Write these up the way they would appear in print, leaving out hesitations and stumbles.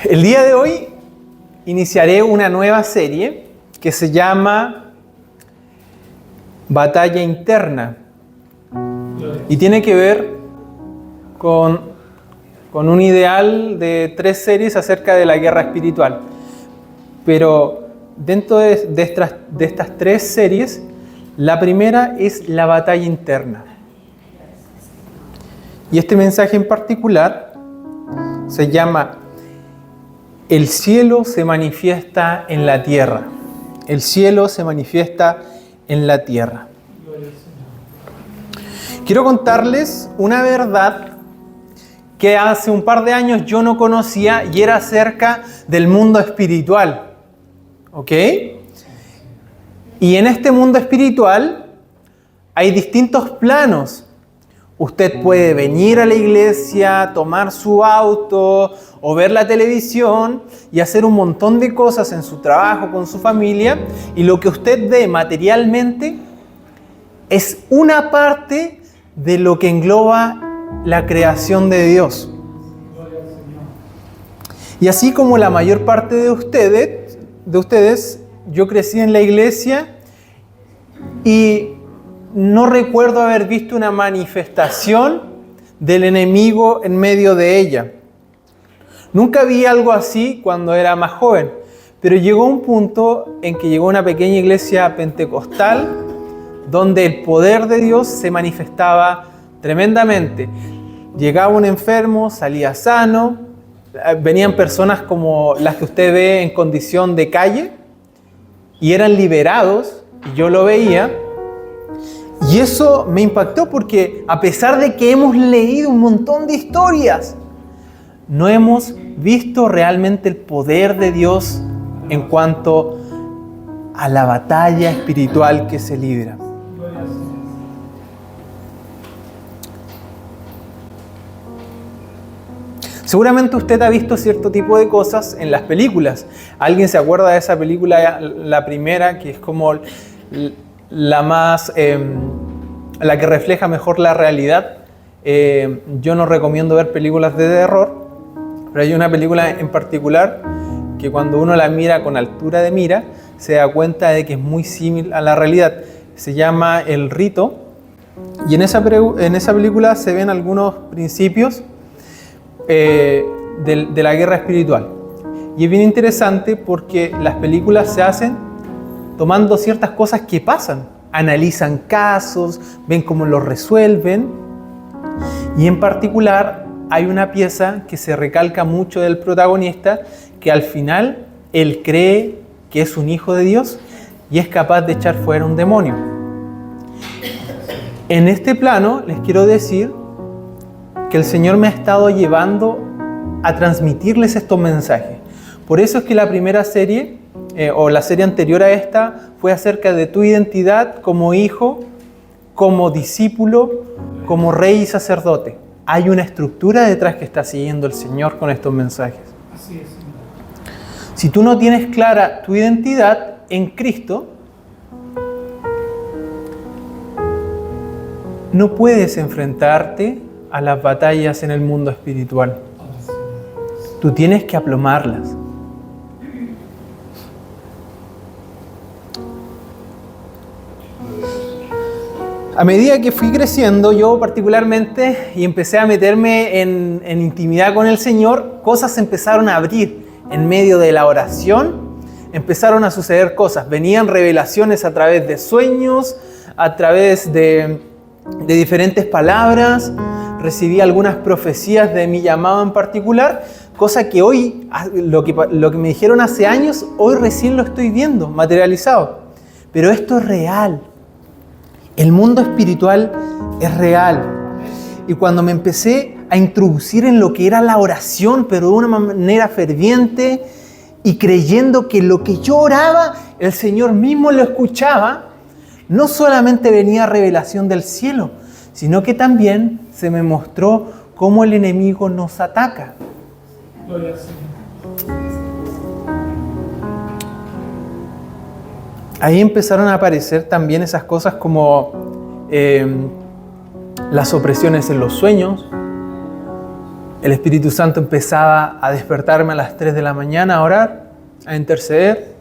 El día de hoy iniciaré una nueva serie que se llama Batalla Interna y tiene que ver con un ideal de 3 series acerca de la guerra espiritual. Pero dentro de estas 3 series, la primera es la batalla interna. Y este mensaje en particular se llama El cielo se manifiesta en la tierra. El cielo se manifiesta en la tierra. Quiero contarles una verdad que hace un par de años yo no conocía y era acerca del mundo espiritual. ¿Ok? Y en este mundo espiritual hay distintos planos. Usted puede venir a la iglesia, tomar su auto o ver la televisión y hacer un montón de cosas en su trabajo, con su familia, y lo que usted ve materialmente es una parte de lo que engloba la creación de Dios. Y así como la mayor parte de ustedes, yo crecí en la iglesia y no recuerdo haber visto una manifestación del enemigo en medio de ella. Nunca vi algo así cuando era más joven, pero llegó un punto en que llegó una pequeña iglesia pentecostal donde el poder de Dios se manifestaba tremendamente. Llegaba un enfermo, salía sano, venían personas como las que usted ve en condición de calle y eran liberados, y yo lo veía. Y eso me impactó porque a pesar de que hemos leído un montón de historias, no hemos visto realmente el poder de Dios en cuanto a la batalla espiritual que se libra. Seguramente usted ha visto cierto tipo de cosas en las películas. ¿Alguien se acuerda de esa película, la primera, que es como la más, la que refleja mejor la realidad? Yo no recomiendo ver películas de terror, pero hay una película en particular que cuando uno la mira con altura de mira, se da cuenta de que es muy similar a la realidad. Se llama El Rito, y en esa película se ven algunos principios de la guerra espiritual. Y es bien interesante porque las películas se hacen tomando ciertas cosas que pasan, analizan casos, ven cómo los resuelven, y en particular hay una pieza que se recalca mucho del protagonista, que al final él cree que es un hijo de Dios y es capaz de echar fuera un demonio. En este plano les quiero decir que el Señor me ha estado llevando a transmitirles estos mensajes. Por eso es que la primera serie, o la serie anterior a esta, fue acerca de tu identidad como hijo, como discípulo, como rey y sacerdote. Hay una estructura detrás que está siguiendo el Señor con estos mensajes. Así es. Si tú no tienes clara tu identidad en Cristo, no puedes enfrentarte a las batallas en el mundo espiritual. Tú tienes que aplomarlas. A medida que fui creciendo, yo particularmente, y empecé a meterme en intimidad con el Señor, cosas se empezaron a abrir en medio de la oración. Empezaron a suceder cosas. Venían revelaciones a través de sueños, a través de diferentes palabras. Recibí algunas profecías de mi llamado en particular, cosa que hoy, lo que me dijeron hace años, hoy recién lo estoy viendo materializado. Pero esto es real. El mundo espiritual es real. Y cuando me empecé a introducir en lo que era la oración, pero de una manera ferviente y creyendo que lo que yo oraba, el Señor mismo lo escuchaba, no solamente venía revelación del cielo, sino que también se me mostró cómo el enemigo nos ataca. Gloria al Señor. Ahí empezaron a aparecer también esas cosas como las opresiones en los sueños, El Espíritu Santo empezaba a despertarme a las 3 de la mañana a orar, a interceder.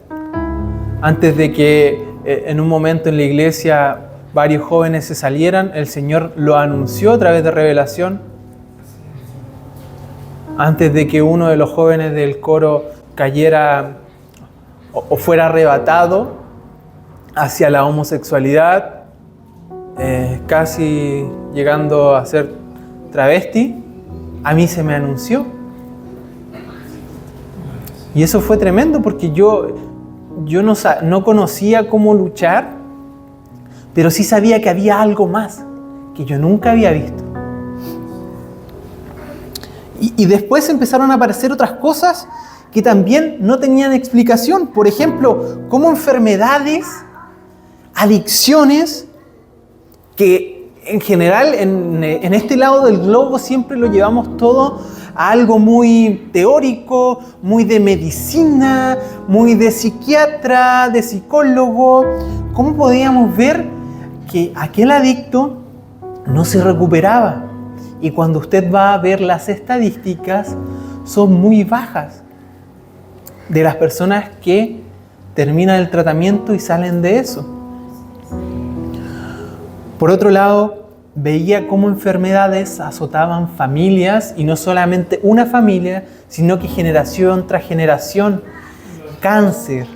Antes de que en un momento en la iglesia varios jóvenes se salieran, el Señor lo anunció a través de revelación. Antes de que uno de los jóvenes del coro cayera o fuera arrebatado hacia la homosexualidad, casi llegando a ser travesti, a mí se me anunció. Y eso fue tremendo porque yo no conocía cómo luchar, pero sí sabía que había algo más que yo nunca había visto. Y después empezaron a aparecer otras cosas que también no tenían explicación. Por ejemplo, como enfermedades, adicciones, que en general en este lado del globo siempre lo llevamos todo a algo muy teórico, muy de medicina, muy de psiquiatra, de psicólogo. ¿Cómo podíamos ver que aquel adicto no se recuperaba? Y cuando usted va a ver las estadísticas, son muy bajas de las personas que terminan el tratamiento y salen de eso. Por otro lado, veía cómo enfermedades azotaban familias, y no solamente una familia, sino que generación tras generación. Cáncer,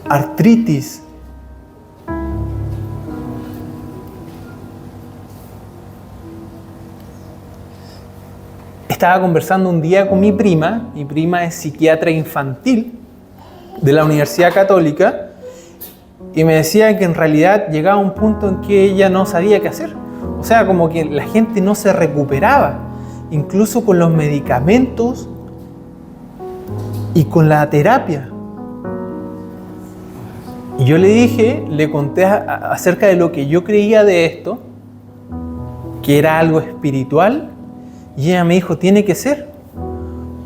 artritis. Estaba conversando un día con mi prima es psiquiatra infantil de la Universidad Católica, y me decía que en realidad llegaba un punto en que ella no sabía qué hacer. O sea, como que la gente no se recuperaba, incluso con los medicamentos y con la terapia. Y yo le conté acerca de lo que yo creía de esto, que era algo espiritual, y ella me dijo, tiene que ser,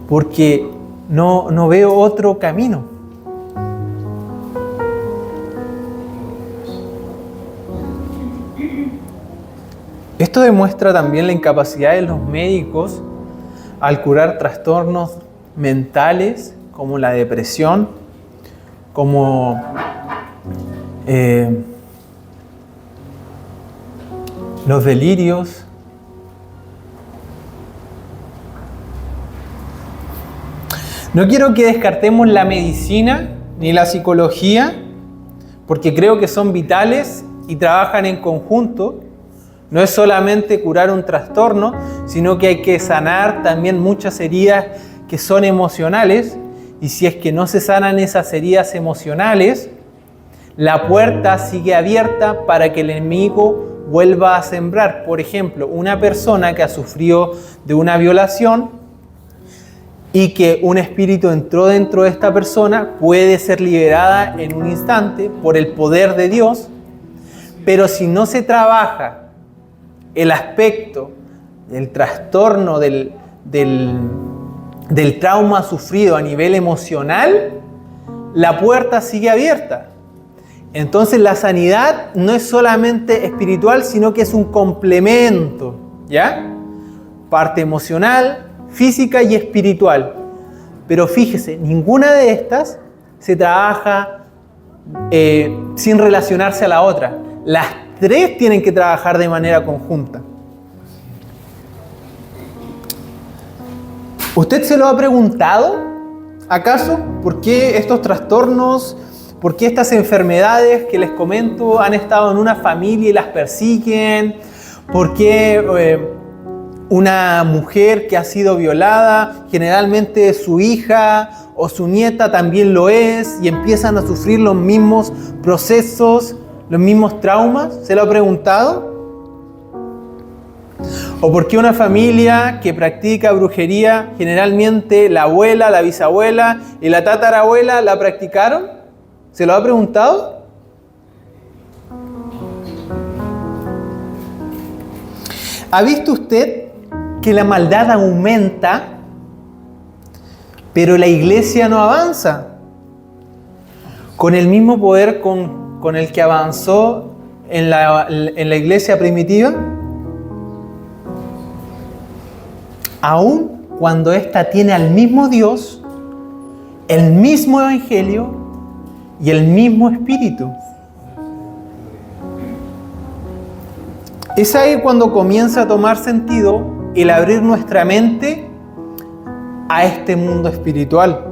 porque no veo otro camino. Esto demuestra también la incapacidad de los médicos al curar trastornos mentales como la depresión, como los delirios. No quiero que descartemos la medicina ni la psicología, porque creo que son vitales y trabajan en conjunto. No es solamente curar un trastorno, sino que hay que sanar también muchas heridas que son emocionales. Y si es que no se sanan esas heridas emocionales, la puerta sigue abierta para que el enemigo vuelva a sembrar. Por ejemplo, una persona que ha sufrido de una violación y que un espíritu entró dentro de esta persona, puede ser liberada en un instante por el poder de Dios, pero si no se trabaja el aspecto del trastorno del trauma sufrido a nivel emocional, la puerta sigue abierta. Entonces la sanidad no es solamente espiritual, sino que es un complemento, ¿ya? Parte emocional, física y espiritual. Pero fíjese, ninguna de estas se trabaja sin relacionarse a la otra. Las tres tienen que trabajar de manera conjunta. ¿Usted se lo ha preguntado, acaso, por qué estos trastornos, por qué estas enfermedades que les comento han estado en una familia y las persiguen? ¿Por qué una mujer que ha sido violada, generalmente su hija o su nieta también lo es, y empiezan a sufrir los mismos procesos, los mismos traumas? ¿Se lo ha preguntado? ¿O por qué una familia que practica brujería, generalmente la abuela, la bisabuela y la tatarabuela la practicaron? ¿Se lo ha preguntado? ¿Ha visto usted que la maldad aumenta, pero la iglesia no avanza con el mismo poder con el que avanzó en la iglesia primitiva? aun cuando ésta tiene al mismo Dios, el mismo Evangelio y el mismo Espíritu. Es ahí cuando comienza a tomar sentido el abrir nuestra mente a este mundo espiritual.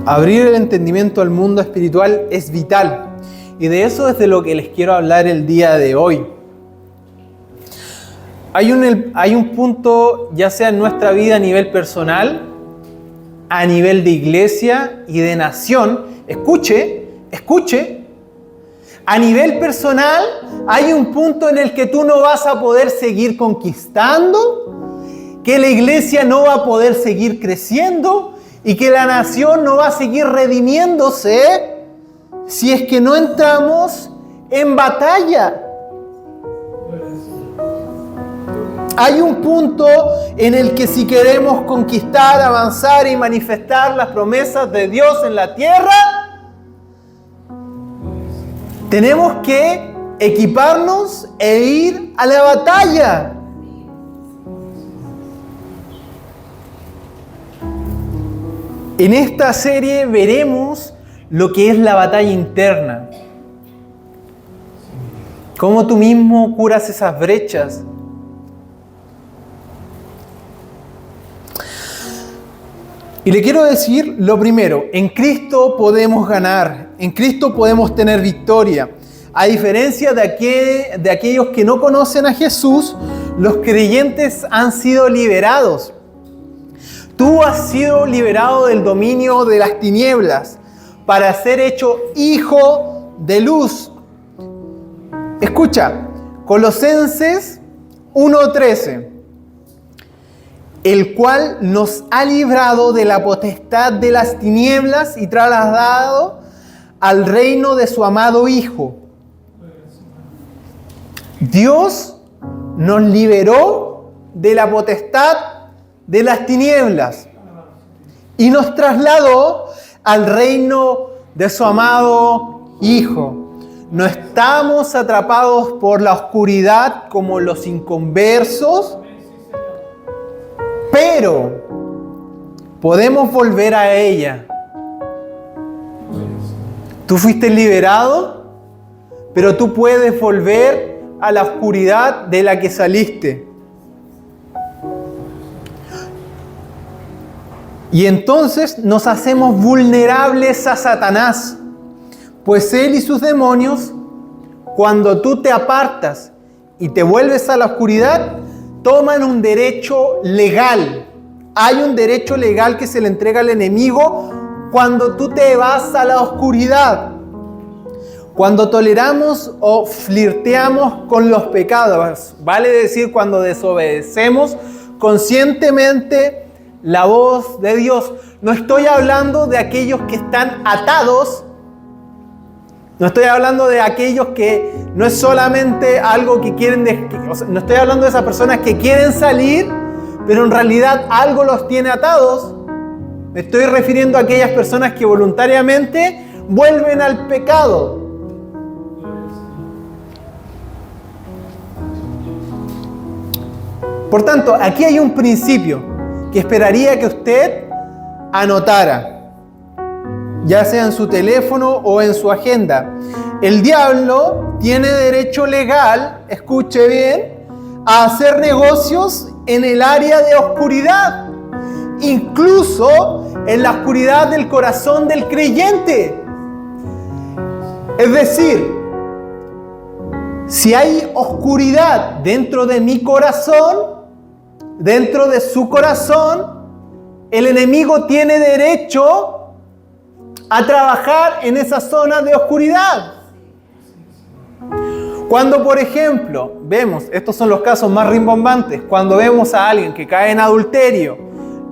Abrir el entendimiento al mundo espiritual es vital. Y de eso es de lo que les quiero hablar el día de hoy. Hay un punto, ya sea en nuestra vida a nivel personal, a nivel de iglesia y de nación. Escuche. A nivel personal, hay un punto en el que tú no vas a poder seguir conquistando, que la iglesia no va a poder seguir creciendo y que la nación no va a seguir redimiéndose si es que no entramos en batalla. Hay un punto en el que si queremos conquistar, avanzar y manifestar las promesas de Dios en la tierra, tenemos que equiparnos e ir a la batalla. En esta serie veremos lo que es la batalla interna. Cómo tú mismo curas esas brechas. Y le quiero decir lo primero, en Cristo podemos ganar, en Cristo podemos tener victoria. A diferencia de aquellos que no conocen a Jesús, los creyentes han sido liberados. Tú has sido liberado del dominio de las tinieblas para ser hecho hijo de luz. Escucha, Colosenses 1:13. El cual nos ha librado de la potestad de las tinieblas y trasladado al reino de su amado Hijo. Dios nos liberó de la potestad de las tinieblas y nos trasladó al reino de su amado Hijo. No estamos atrapados por la oscuridad como los inconversos, pero podemos volver a ella. Tú fuiste liberado, pero tú puedes volver a la oscuridad de la que saliste. Y entonces nos hacemos vulnerables a Satanás, pues él y sus demonios, cuando tú te apartas y te vuelves a la oscuridad, toman un derecho legal. Hay un derecho legal que se le entrega al enemigo cuando tú te vas a la oscuridad. Cuando toleramos o flirteamos con los pecados, vale decir cuando desobedecemos conscientemente la voz de Dios. No estoy hablando de aquellos que están atados. No estoy hablando de aquellos que no es solamente algo que quieren, no estoy hablando de esas personas que quieren salir, pero en realidad algo los tiene atados. Me estoy refiriendo a aquellas personas que voluntariamente vuelven al pecado. Por tanto, aquí hay un principio que esperaría que usted anotara, ya sea en su teléfono o en su agenda. El diablo tiene derecho legal, escuche bien, a hacer negocios en el área de oscuridad, incluso en la oscuridad del corazón del creyente. Es decir, si hay oscuridad dentro de mi corazón, dentro de su corazón, el enemigo tiene derecho a trabajar en esa zona de oscuridad. Cuando, por ejemplo, vemos, estos son los casos más rimbombantes, cuando vemos a alguien que cae en adulterio,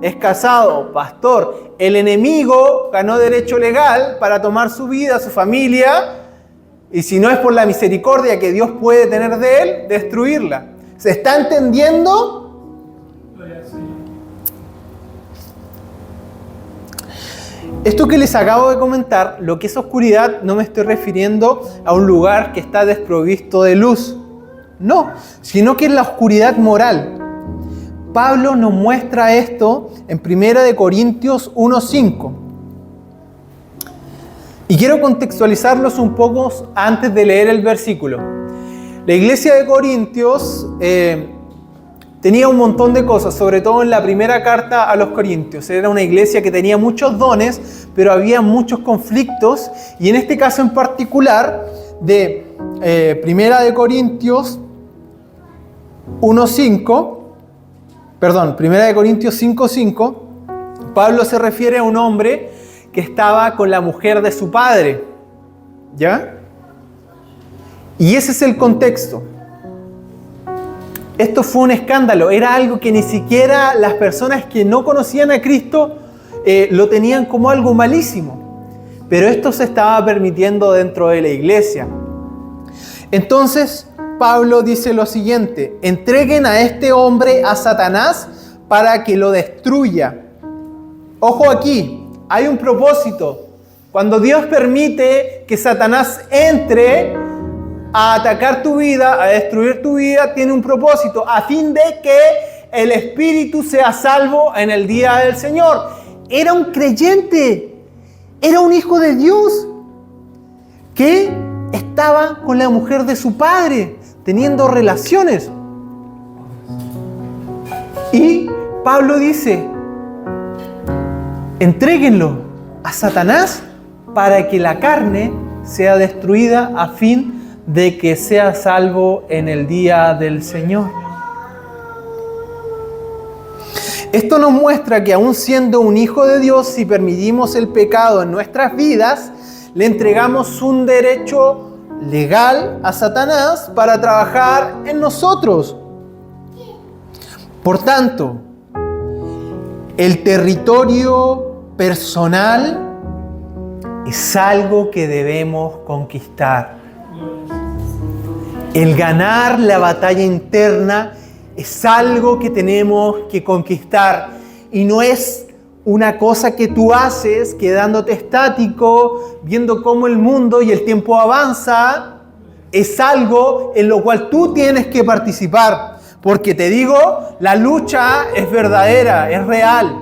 es casado, pastor, el enemigo ganó derecho legal para tomar su vida, su familia, y si no es por la misericordia que Dios puede tener de él, destruirla. ¿Se está entendiendo? Esto que les acabo de comentar, lo que es oscuridad, no me estoy refiriendo a un lugar que está desprovisto de luz. No, sino que es la oscuridad moral. Pablo nos muestra esto en 1 Corintios 1:5. Y quiero contextualizarlos un poco antes de leer el versículo. La iglesia de Corintios tenía un montón de cosas, sobre todo en la primera carta a los Corintios. Era una iglesia que tenía muchos dones, pero había muchos conflictos. Y en este caso en particular, de 1 Corintios 5:5, Pablo se refiere a un hombre que estaba con la mujer de su padre. ¿Ya? Y ese es el contexto. Esto fue un escándalo, era algo que ni siquiera las personas que no conocían a Cristo lo tenían como algo malísimo. Pero esto se estaba permitiendo dentro de la iglesia. Entonces, Pablo dice lo siguiente: entreguen a este hombre a Satanás para que lo destruya. Ojo aquí, hay un propósito. Cuando Dios permite que Satanás entre a atacar tu vida, a destruir tu vida, tiene un propósito, a fin de que el espíritu sea salvo en el día del Señor. Era un creyente, era un hijo de Dios, que estaba con la mujer de su padre, teniendo relaciones. Y Pablo dice: entréguenlo a Satanás para que la carne sea destruida, a fin de que sea salvo en el día del Señor. Esto nos muestra que aún siendo un hijo de Dios, si permitimos el pecado en nuestras vidas, le entregamos un derecho legal a Satanás para trabajar en nosotros. Por tanto, el territorio personal es algo que debemos conquistar. El ganar la batalla interna es algo que tenemos que conquistar. Y no es una cosa que tú haces quedándote estático, viendo cómo el mundo y el tiempo avanza. Es algo en lo cual tú tienes que participar. Porque te digo, la lucha es verdadera, es real.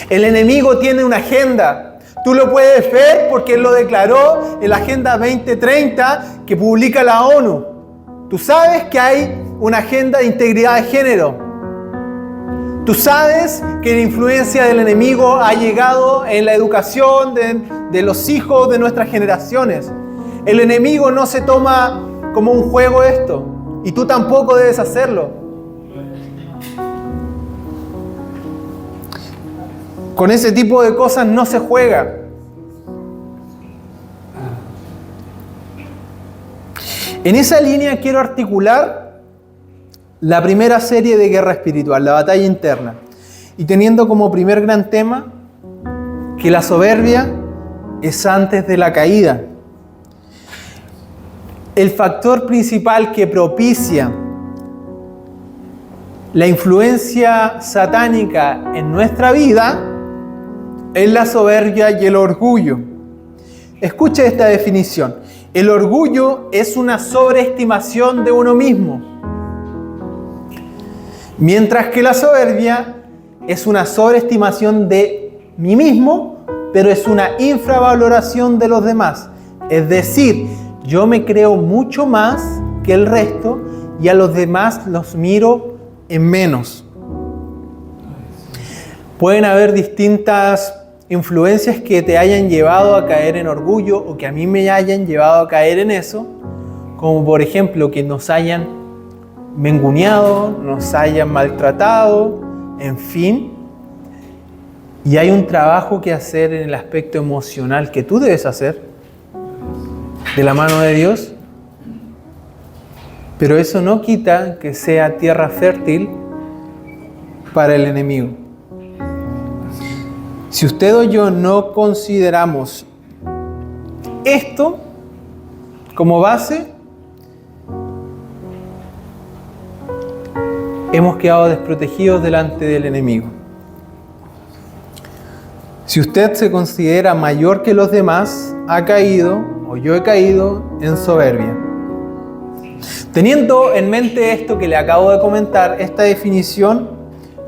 El enemigo tiene una agenda. Tú lo puedes ver porque él lo declaró en la Agenda 2030 que publica la ONU. Tú sabes que hay una agenda de integridad de género. Tú sabes que la influencia del enemigo ha llegado en la educación de los hijos de nuestras generaciones. El enemigo no se toma como un juego esto, y tú tampoco debes hacerlo. Con ese tipo de cosas no se juega. En esa línea quiero articular la primera serie de guerra espiritual, la batalla interna. Y teniendo como primer gran tema que la soberbia es antes de la caída. El factor principal que propicia la influencia satánica en nuestra vida es la soberbia y el orgullo. Escuche esta definición. El orgullo es una sobreestimación de uno mismo, mientras que la soberbia es una sobreestimación de mí mismo, pero es una infravaloración de los demás. Es decir, yo me creo mucho más que el resto y a los demás los miro en menos. Pueden haber distintas influencias que te hayan llevado a caer en orgullo o que a mí me hayan llevado a caer en eso, como por ejemplo que nos hayan menguneado, nos hayan maltratado, en fin. Y hay un trabajo que hacer en el aspecto emocional que tú debes hacer de la mano de Dios, pero eso no quita que sea tierra fértil para el enemigo. Si usted o yo no consideramos esto como base, hemos quedado desprotegidos delante del enemigo. Si usted se considera mayor que los demás, ha caído, o yo he caído, en soberbia. Teniendo en mente esto que le acabo de comentar, esta definición,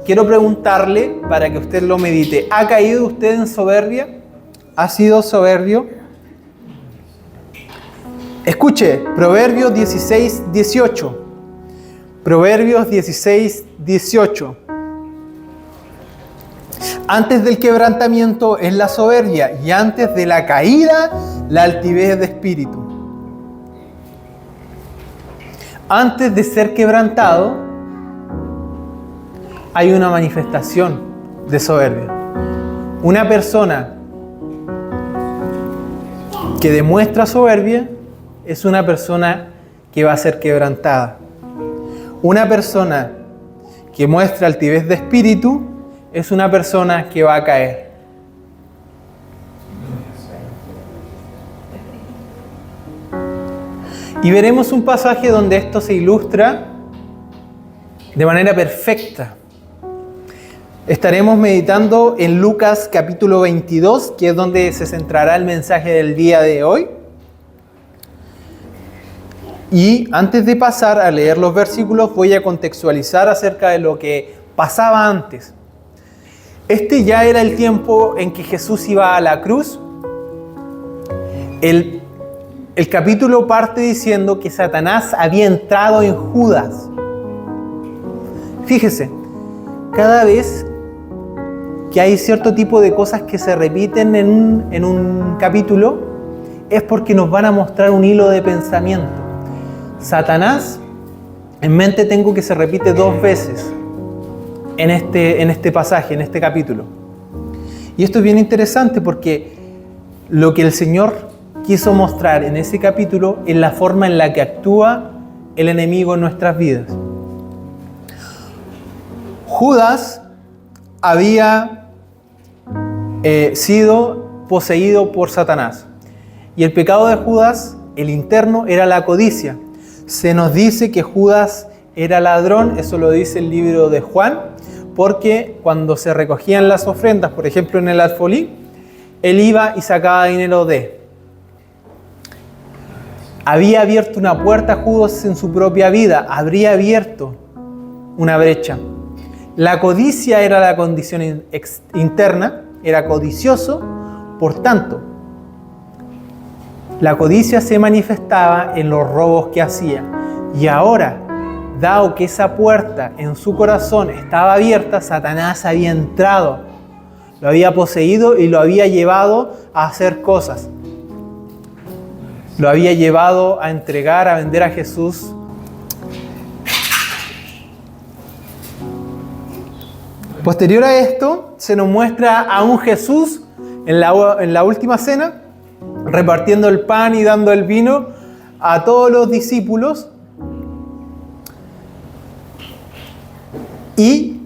quiero preguntarle para que usted lo medite. ¿Ha caído usted en soberbia? ¿Ha sido soberbio? Escuche, Proverbios 16, 18. Proverbios 16, 18. Antes del quebrantamiento es la soberbia y antes de la caída la altivez de espíritu. Antes de ser quebrantado hay una manifestación de soberbia. Una persona que demuestra soberbia es una persona que va a ser quebrantada. Una persona que muestra altivez de espíritu es una persona que va a caer. Y veremos un pasaje donde esto se ilustra de manera perfecta. Estaremos meditando en Lucas capítulo 22, que es donde se centrará el mensaje del día de hoy. Y antes de pasar a leer los versículos, voy a contextualizar acerca de lo que pasaba antes. Este ya era el tiempo en que Jesús iba a la cruz. El capítulo parte diciendo que Satanás había entrado en Judas. Fíjese, cada vez que hay cierto tipo de cosas que se repiten en un capítulo, es porque nos van a mostrar un hilo de pensamiento. Satanás, en mente tengo que se repite 2 veces en este pasaje, en este capítulo. Y esto es bien interesante porque lo que el Señor quiso mostrar en ese capítulo es la forma en la que actúa el enemigo en nuestras vidas. Judas había sido poseído por Satanás. Y el pecado de Judas, el interno, era la codicia. Se nos dice que Judas era ladrón, eso lo dice el libro de Juan, porque cuando se recogían las ofrendas, por ejemplo en el alfolí, él iba y sacaba dinero de. Había abierto una puerta a Judas en su propia vida, habría abierto una brecha. La codicia era la condición interna, era codicioso, por tanto, la codicia se manifestaba en los robos que hacía. Y ahora, dado que esa puerta en su corazón estaba abierta, Satanás había entrado, lo había poseído y lo había llevado a hacer cosas. Lo había llevado a entregar, a vender a Jesús. Posterior a esto, se nos muestra a un Jesús en la última cena, repartiendo el pan y dando el vino a todos los discípulos. Y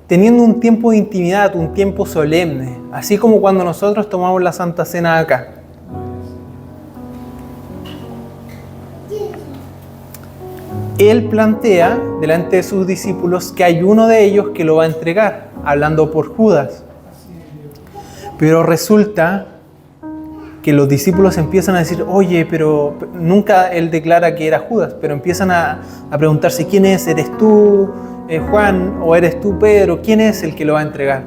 teniendo un tiempo de intimidad, un tiempo solemne, así como cuando nosotros tomamos la Santa Cena acá. Él plantea delante de sus discípulos que hay uno de ellos que lo va a entregar, hablando por Judas. Pero resulta que los discípulos empiezan a decir, oye, pero nunca él declara que era Judas, pero empiezan a preguntarse, ¿quién es? ¿Eres tú, Juan, o eres tú, Pedro? ¿Quién es el que lo va a entregar?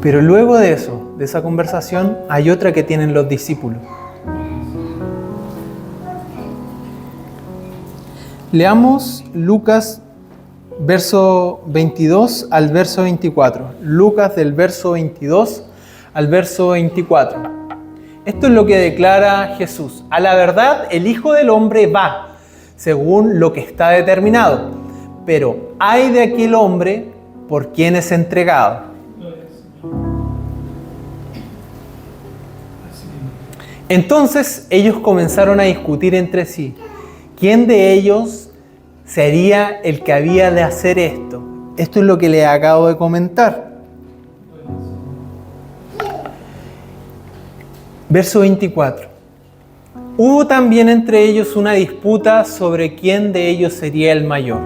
Pero luego de eso, de esa conversación, hay otra que tienen los discípulos. Leamos Lucas, verso 22 al verso 24. Lucas del verso 22 al verso 24. Esto es lo que declara Jesús. A la verdad, el Hijo del Hombre va, según lo que está determinado. Pero ay de aquel hombre por quien es entregado. Entonces ellos comenzaron a discutir entre sí. ¿Quién de ellos sería el que había de hacer esto? Esto es lo que les acabo de comentar. Verso 24. Hubo también entre ellos una disputa sobre quién de ellos sería el mayor.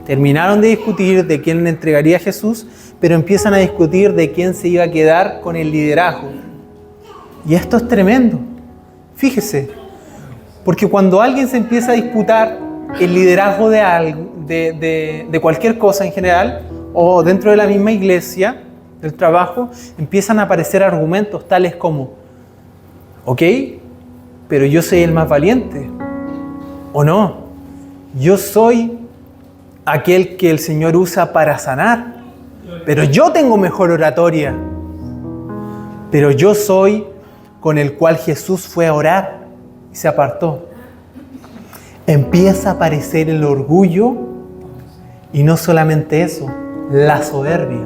Terminaron de discutir de quién le entregaría a Jesús, pero empiezan a discutir de quién se iba a quedar con el liderazgo. Y esto es tremendo. Fíjese, Porque cuando alguien se empieza a disputar el liderazgo de algo, de cualquier cosa en general, o dentro de la misma iglesia, del trabajo, empiezan a aparecer argumentos tales como, ok, pero yo soy el más valiente, o no, yo soy aquel que el Señor usa para sanar, pero yo tengo mejor oratoria, pero yo soy con el cual Jesús fue a orar y se apartó. Empieza a aparecer el orgullo y no solamente eso, la soberbia.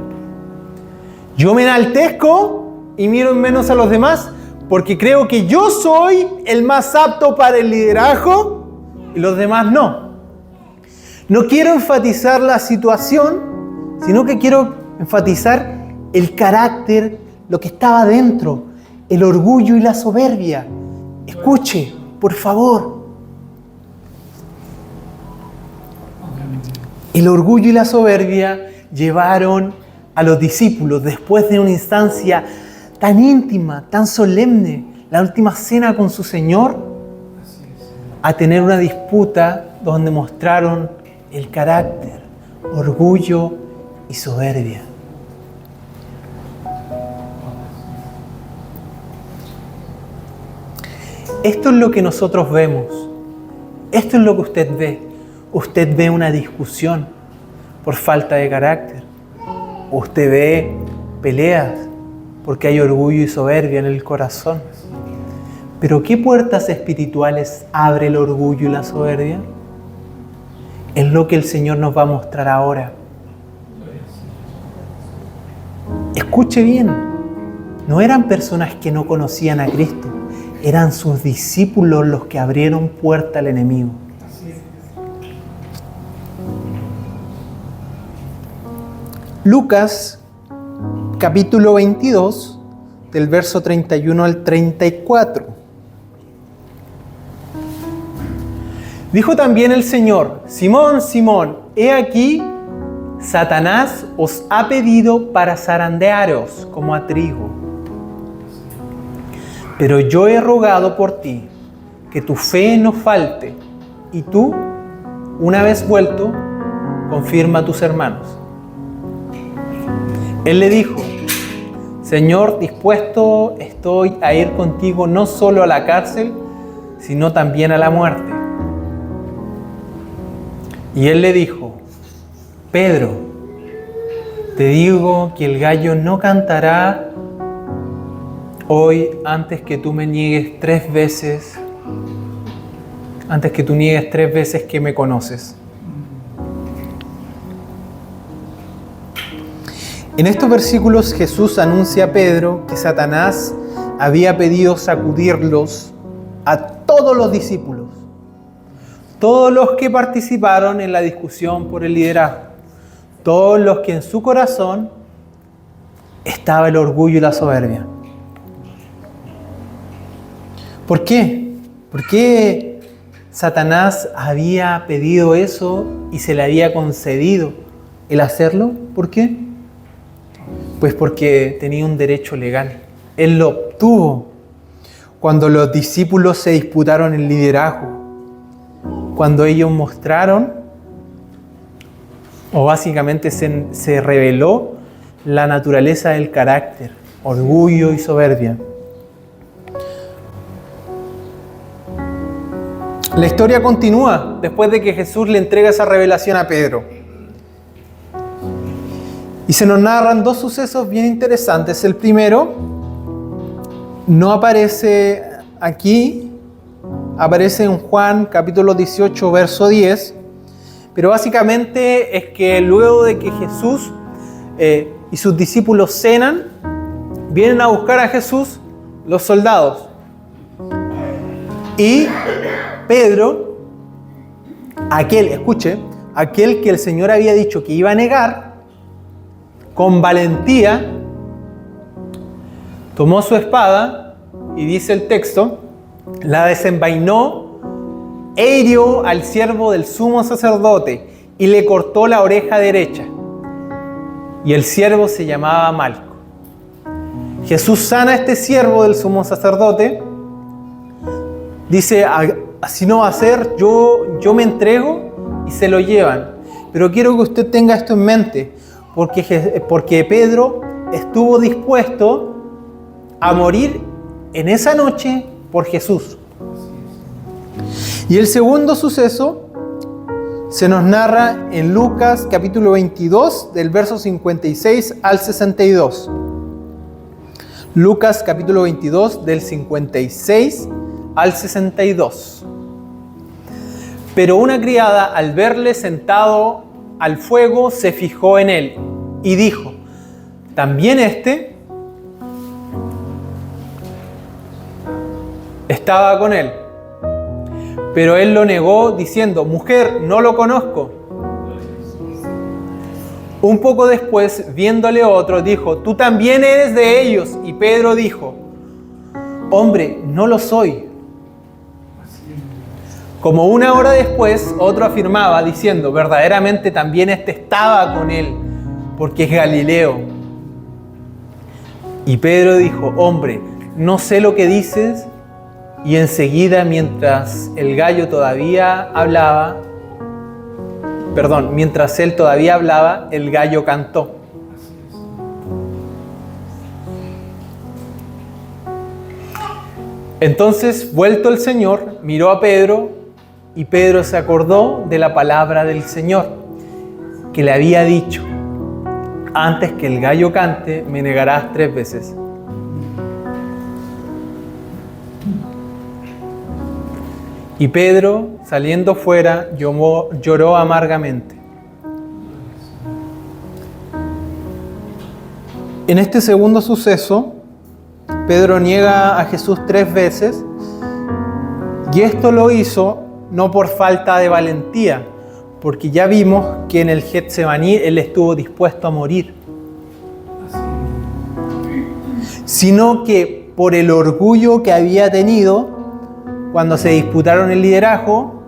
Yo me enaltezco y miro en menos a los demás porque creo que yo soy el más apto para el liderazgo y los demás no. No quiero enfatizar la situación, sino que quiero enfatizar el carácter, lo que estaba dentro, el orgullo y la soberbia. Escuche, por favor. El orgullo y la soberbia llevaron a los discípulos, después de una instancia tan íntima, tan solemne, la última cena con su Señor, a tener una disputa donde mostraron el carácter, orgullo y soberbia. Esto es lo que nosotros vemos. Esto es lo que usted ve. Usted ve una discusión por falta de carácter. Usted ve peleas porque hay orgullo y soberbia en el corazón. Pero ¿qué puertas espirituales abre el orgullo y la soberbia? Es lo que el Señor nos va a mostrar ahora. Escuche bien, no eran personas que no conocían a Cristo, eran sus discípulos los que abrieron puerta al enemigo. Lucas, capítulo 22, del verso 31 al 34. Dijo también el Señor: Simón, Simón, he aquí, Satanás os ha pedido para zarandearos como a trigo. Pero yo he rogado por ti, que tu fe no falte, y tú, una vez vuelto, confirma a tus hermanos. Él le dijo: Señor, dispuesto estoy a ir contigo no solo a la cárcel, sino también a la muerte. Y él le dijo: Pedro, te digo que el gallo no cantará hoy antes que tú me niegues 3 veces, antes que tú niegues 3 veces que me conoces. En estos versículos Jesús anuncia a Pedro que Satanás había pedido sacudirlos a todos los discípulos, todos los que participaron en la discusión por el liderazgo, todos los que en su corazón estaba el orgullo y la soberbia. ¿Por qué? ¿Por qué Satanás había pedido eso y se le había concedido el hacerlo? ¿Por qué? Pues porque tenía un derecho legal. Él lo obtuvo cuando los discípulos se disputaron el liderazgo. Cuando ellos mostraron, o básicamente se reveló la naturaleza del carácter, orgullo y soberbia. La historia continúa después de que Jesús le entrega esa revelación a Pedro. Y se nos narran 2 sucesos bien interesantes. El primero no aparece aquí, aparece en Juan capítulo 18, verso 10, pero básicamente es que luego de que Jesús y sus discípulos cenan, vienen a buscar a Jesús los soldados. Y Pedro, aquel que el Señor había dicho que iba a negar, con valentía, tomó su espada y dice el texto, la desenvainó e hirió al siervo del sumo sacerdote y le cortó la oreja derecha. Y el siervo se llamaba Malco. Jesús sana a este siervo del sumo sacerdote. Dice, así no va a ser, yo me entrego y se lo llevan. Pero quiero que usted tenga esto en mente, porque Pedro estuvo dispuesto a morir en esa noche por Jesús. Y el segundo suceso se nos narra en Lucas capítulo 22, del verso 56 al 62. Lucas capítulo 22, del 56 al 62. Pero una criada, al verle sentado al fuego, se fijó en él y dijo: ¿también este estaba con él? Pero él lo negó diciendo: mujer, no lo conozco. Un poco después, viéndole otro, dijo: tú también eres de ellos. Y Pedro dijo: hombre, no lo soy. Como una hora después, otro afirmaba diciendo: verdaderamente también este estaba con él, porque es Galileo. Y Pedro dijo: hombre, no sé lo que dices. Y enseguida, mientras él todavía hablaba, el gallo cantó. Entonces, vuelto el Señor, miró a Pedro, y Pedro se acordó de la palabra del Señor, que le había dicho: antes que el gallo cante, me negarás 3 veces. Y Pedro, saliendo fuera, lloró amargamente. En este segundo suceso, Pedro niega a Jesús 3 veces, y esto lo hizo no por falta de valentía, porque ya vimos que en el Getsemaní él estuvo dispuesto a morir, sino que por el orgullo que había tenido cuando se disputaron el liderazgo.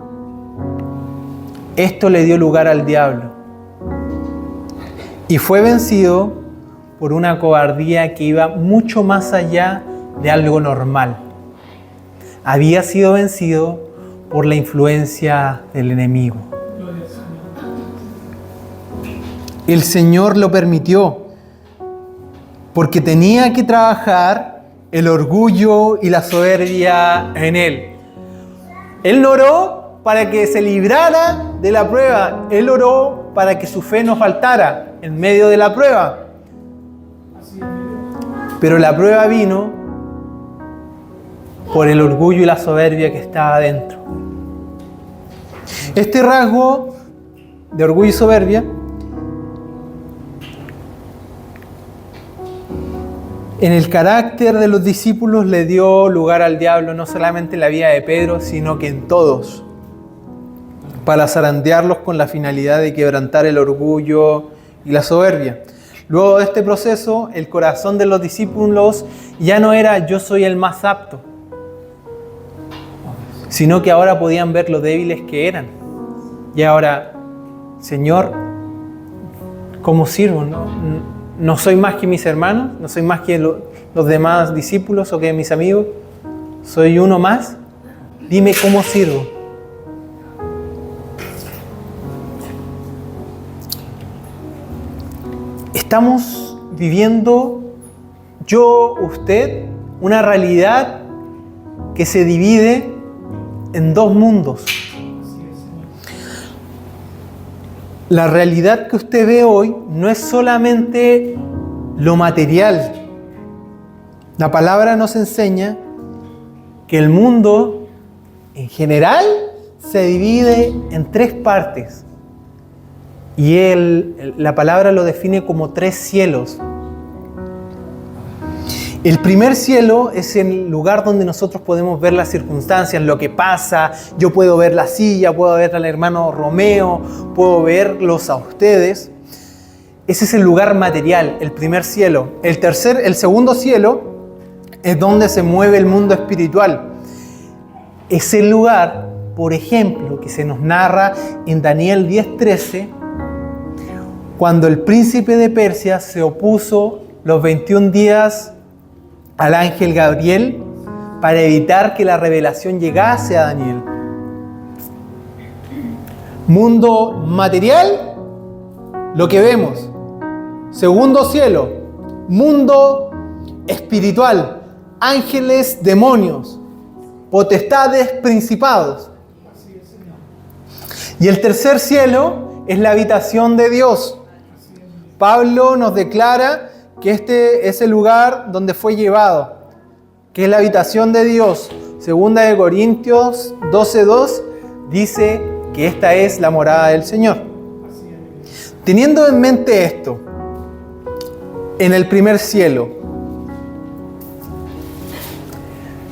Esto le dio lugar al diablo y fue vencido por una cobardía que iba mucho más allá de algo normal. Había sido vencido por la influencia del enemigo. El Señor lo permitió porque tenía que trabajar el orgullo y la soberbia en él. Él no oró para que se librara de la prueba. Él oró para que su fe no faltara en medio de la prueba. Pero la prueba vino por el orgullo y la soberbia que estaba dentro. Este rasgo de orgullo y soberbia en el carácter de los discípulos le dio lugar al diablo, no solamente en la vida de Pedro, sino que en todos, para zarandearlos con la finalidad de quebrantar el orgullo y la soberbia. Luego de este proceso, el corazón de los discípulos ya no era yo soy el más apto, sino que ahora podían ver lo débiles que eran. Y ahora, Señor, ¿cómo sirvo? No soy más que mis hermanos, no soy más que los demás discípulos o que mis amigos. Soy uno más. Dime cómo sirvo. Estamos viviendo, usted, una realidad que se divide en 2 mundos. La realidad que usted ve hoy no es solamente lo material. La palabra nos enseña que el mundo en general se divide en 3 partes. Y la palabra lo define como 3 cielos. El primer cielo es el lugar donde nosotros podemos ver las circunstancias, lo que pasa. Yo puedo ver la silla, puedo ver al hermano Romeo, puedo verlos a ustedes. Ese es el lugar material, el primer cielo. El segundo cielo es donde se mueve el mundo espiritual. Es el lugar, por ejemplo, que se nos narra en Daniel 10:13, cuando el príncipe de Persia se opuso los 21 días al ángel Gabriel para evitar que la revelación llegase a Daniel. Mundo material, lo que vemos. Segundo cielo, mundo espiritual, ángeles, demonios, potestades, principados. Y el tercer cielo es la habitación de Dios. Pablo nos declara que este es el lugar donde fue llevado, que es la habitación de Dios. Segunda de Corintios 12:2 dice que esta es la morada del Señor. Teniendo en mente esto, en el primer cielo,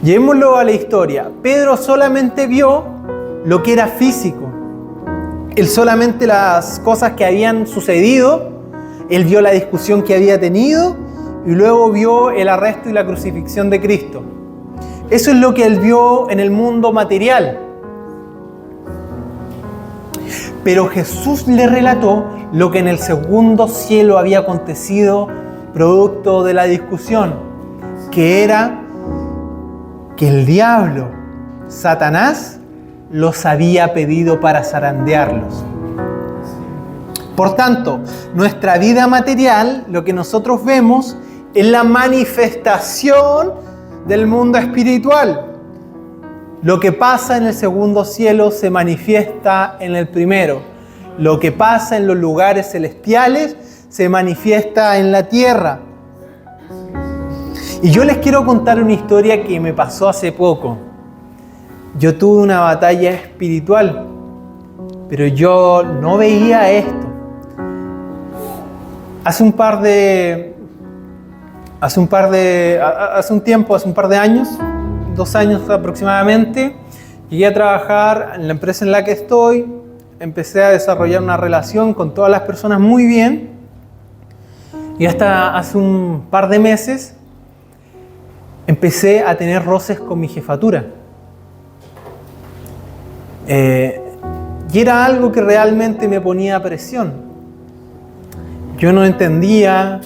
llevémoslo a la historia. Pedro solamente vio lo que era físico. Él solamente las cosas que habían sucedido, él vio la discusión que había tenido y luego vio el arresto y la crucifixión de Cristo. Eso es lo que él vio en el mundo material. Pero Jesús le relató lo que en el segundo cielo había acontecido producto de la discusión, que era que el diablo, Satanás, los había pedido para zarandearlos. Por tanto, nuestra vida material, lo que nosotros vemos, es la manifestación del mundo espiritual. Lo que pasa en el segundo cielo se manifiesta en el primero. Lo que pasa en los lugares celestiales se manifiesta en la tierra. Y yo les quiero contar una historia que me pasó hace poco. Yo tuve una batalla espiritual, pero yo no veía esto. Hace un par de años, 2 años aproximadamente, llegué a trabajar en la empresa en la que estoy, empecé a desarrollar una relación con todas las personas muy bien, y hasta hace un par de meses empecé a tener roces con mi jefatura. Y era algo que realmente me ponía presión. Yo no entendía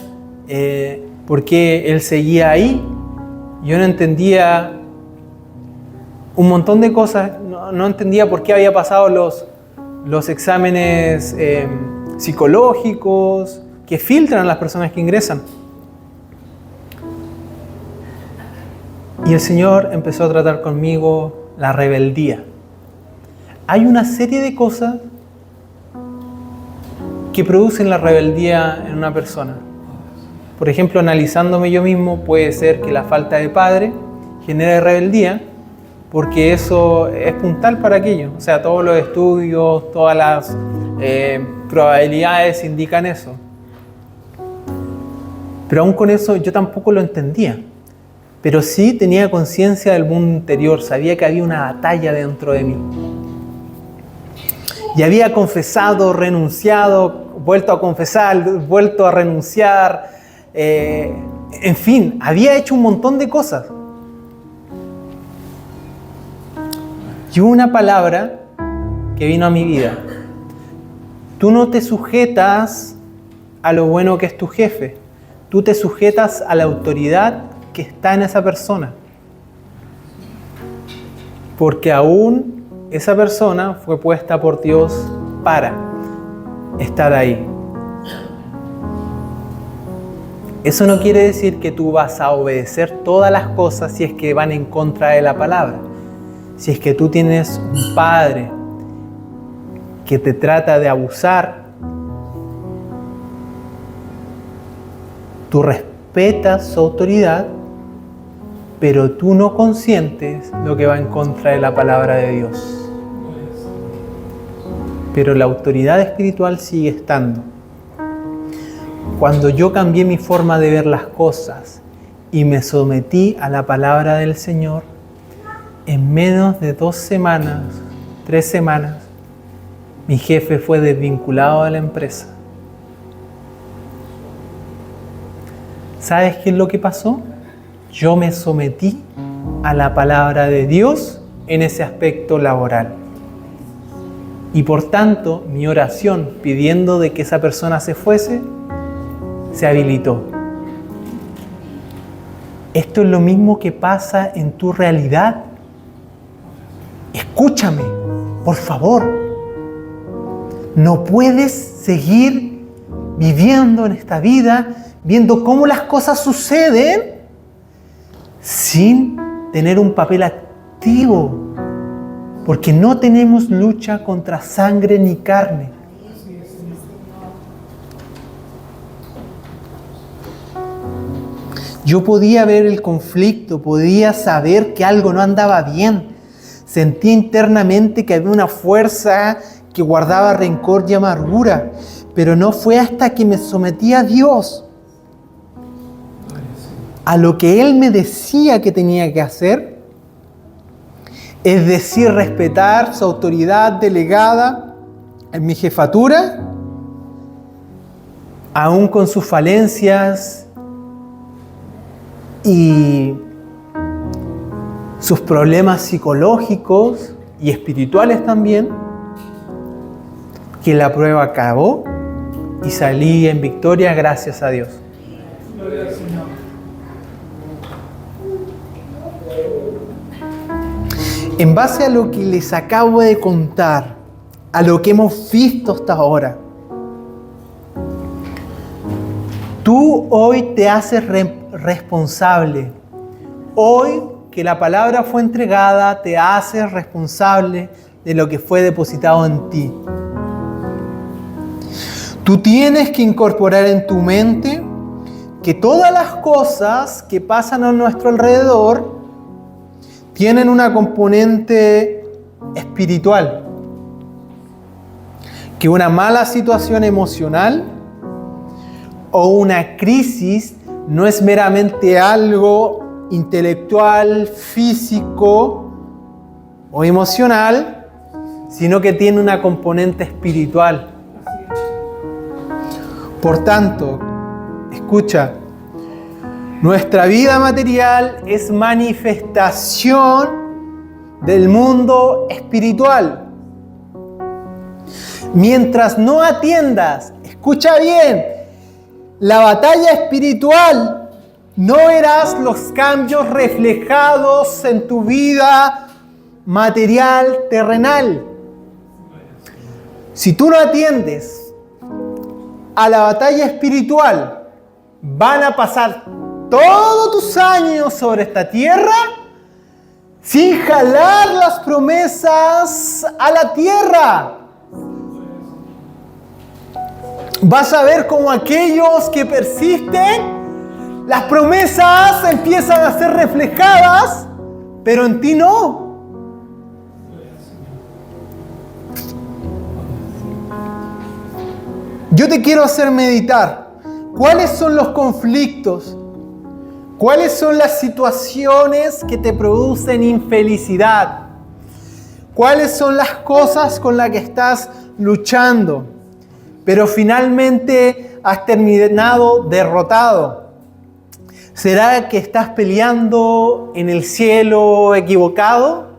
por qué él seguía ahí. Yo no entendía un montón de cosas. No entendía por qué había pasado los exámenes psicológicos que filtran a las personas que ingresan. Y el Señor empezó a tratar conmigo la rebeldía. Hay una serie de cosas que producen la rebeldía en una persona. Por ejemplo, analizándome yo mismo, puede ser que la falta de padre genere rebeldía, porque eso es puntal para aquello. O sea, todos los estudios, todas las probabilidades indican eso. Pero aún con eso yo tampoco lo entendía. Pero sí tenía conciencia del mundo interior, sabía que había una batalla dentro de mí. Y había confesado, renunciado, vuelto a confesar, vuelto a renunciar. En fin, había hecho un montón de cosas. Y hubo una palabra que vino a mi vida. Tú no te sujetas a lo bueno que es tu jefe. Tú te sujetas a la autoridad que está en esa persona. Porque aún esa persona fue puesta por Dios para estar ahí. Eso no quiere decir que tú vas a obedecer todas las cosas si es que van en contra de la palabra. Si es que tú tienes un padre que te trata de abusar, tú respetas su autoridad, pero tú no consientes lo que va en contra de la palabra de Dios. Pero la autoridad espiritual sigue estando. Cuando yo cambié mi forma de ver las cosas y me sometí a la palabra del Señor, en menos de 2 semanas, 3 semanas, mi jefe fue desvinculado de la empresa. ¿Sabes qué es lo que pasó? Yo me sometí a la palabra de Dios en ese aspecto laboral. Y por tanto, mi oración pidiendo de que esa persona se fuese, se habilitó. Esto es lo mismo que pasa en tu realidad. Escúchame, por favor. No puedes seguir viviendo en esta vida, viendo cómo las cosas suceden, sin tener un papel activo. Porque no tenemos lucha contra sangre ni carne. Yo podía ver el conflicto, podía saber que algo no andaba bien. Sentía internamente que había una fuerza que guardaba rencor y amargura. Pero no fue hasta que me sometí a Dios, a lo que Él me decía que tenía que hacer, es decir, respetar su autoridad delegada en mi jefatura, aún con sus falencias y sus problemas psicológicos y espirituales también, que la prueba acabó y salí en victoria gracias a Dios. Gloria al Señor. En base a lo que les acabo de contar, a lo que hemos visto hasta ahora, tú hoy te haces responsable. Hoy que la palabra fue entregada, te haces responsable de lo que fue depositado en ti. Tú tienes que incorporar en tu mente que todas las cosas que pasan a nuestro alrededor tienen una componente espiritual. Que una mala situación emocional o una crisis no es meramente algo intelectual, físico o emocional, sino que tiene una componente espiritual. Por tanto, escucha, nuestra vida material es manifestación del mundo espiritual. Mientras no atiendas, escucha bien, la batalla espiritual, no verás los cambios reflejados en tu vida material, terrenal. Si tú no atiendes a la batalla espiritual, van a pasar todos tus años sobre esta tierra sin jalar las promesas a la tierra. Vas a ver cómo aquellos que persisten, las promesas empiezan a ser reflejadas, pero en ti no. Yo te quiero hacer meditar. ¿Cuáles son los conflictos? ¿Cuáles son las situaciones que te producen infelicidad? ¿Cuáles son las cosas con las que estás luchando? Pero finalmente has terminado derrotado. ¿Será que estás peleando en el cielo equivocado?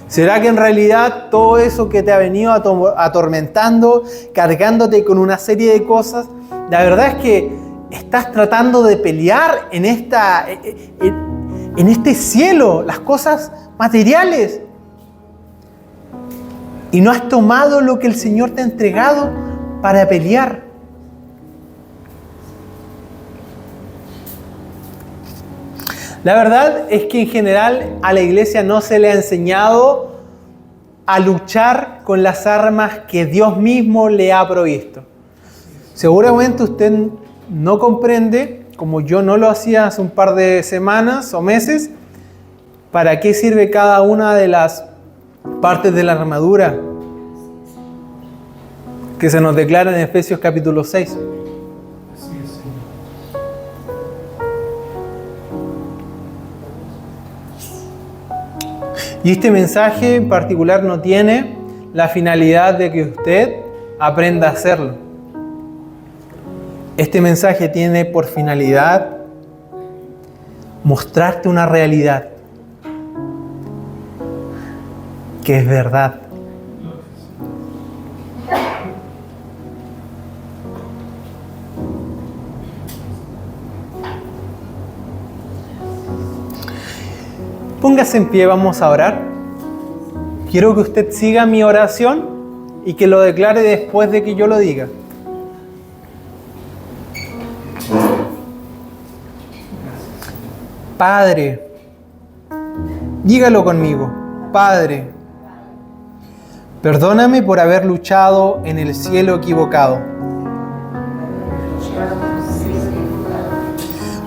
¿Será que en realidad todo eso que te ha venido atormentando, cargándote con una serie de cosas, la verdad es que estás tratando de pelear en este cielo, las cosas materiales, y no has tomado lo que el Señor te ha entregado para pelear? La verdad es que en general a la iglesia no se le ha enseñado a luchar con las armas que Dios mismo le ha provisto. Seguramente usted no comprende, como yo no lo hacía hace un par de semanas o meses, para qué sirve cada una de las partes de la armadura que se nos declara en Efesios capítulo 6. Así es, Señor. Y este mensaje en particular no tiene la finalidad de que usted aprenda a hacerlo. Este mensaje tiene por finalidad mostrarte una realidad que es verdad. Póngase en pie, vamos a orar. Quiero que usted siga mi oración y que lo declare después de que yo lo diga. Padre, dígalo conmigo. Padre, perdóname por haber luchado en el cielo equivocado.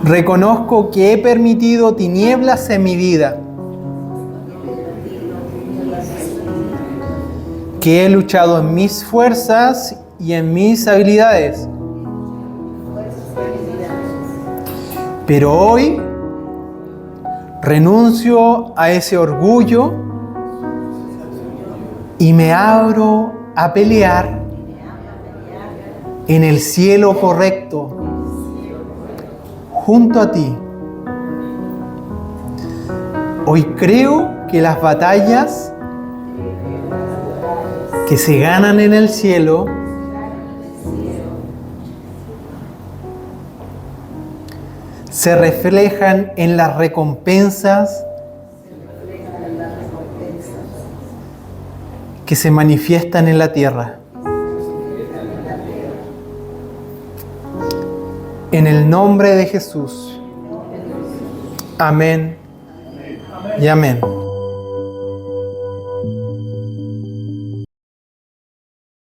Reconozco que he permitido tinieblas en mi vida, que he luchado en mis fuerzas y en mis habilidades. Pero hoy renuncio a ese orgullo y me abro a pelear en el cielo correcto, junto a ti. Hoy creo que las batallas que se ganan en el cielo se reflejan en las recompensas que se manifiestan en la tierra. En el nombre de Jesús. Amén y amén.